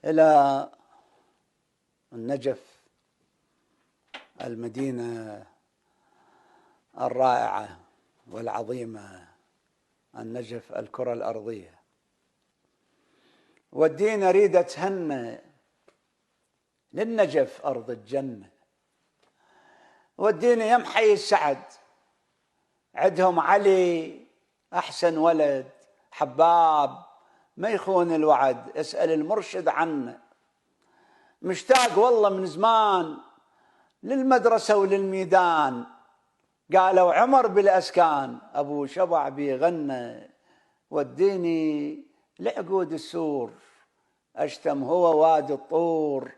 إلى النجف، المدينة الرائعة والعظيمة، النجف الكرة الأرضية. ودينا أريد أتهنى للنجف أرض الجنة. ودينا يا محي السعد، عندهم علي أحسن ولد حباب ما يخون الوعد، اسأل المرشد عنه. مشتاق والله من زمان للمدرسة وللميدان، قالوا عمر بالأسكان أبو شبع بيغنى. وديني لعقود السور، أشتم هو وادي الطور،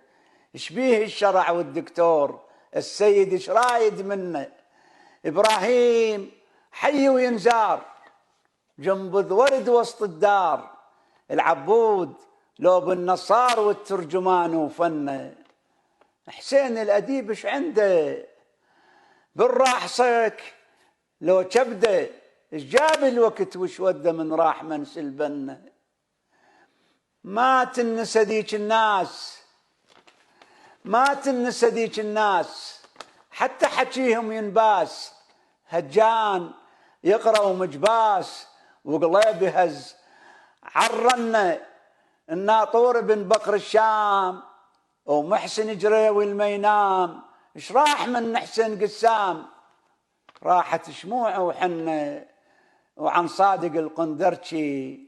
شبيه الشرع والدكتور السيد شرايد منه. إبراهيم حي وينزار جنب ورد وسط الدار، العبود لو بالنصار والترجمان وفنه. حسين الأديب ايش عنده بالراح صك لو كبده، ايش جاب الوقت وش وده من راح منسل بنه. ما تنسى ذيك الناس، ما تنسى ذيك الناس، حتى حكيهم ينباس. هجان يقرأ ومجباس وقليب يهز عرنا. الناطور بن بكر الشام ومحسن جريوي المينام، ايش راح من حسين قسام. راحت شموع وحنه وعن صادق القندرشي،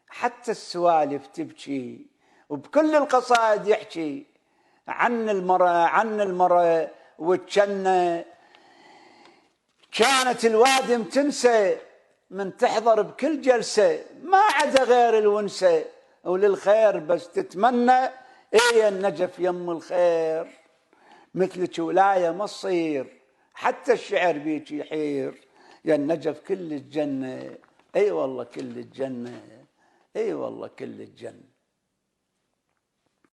حتى السوالف تبكي وبكل القصائد يحكي عن المرأة والجنة. كانت الوادم تنسى من تحضر بكل جلسة، ما عدا غير الونسة وللخير بس تتمنى. ايه النجف يم الخير، مثلك ولاية ما تصير، حتى الشعر بيك يحير. يا النجف كل الجنة، اي والله كل الجنة، اي والله كل الجنة.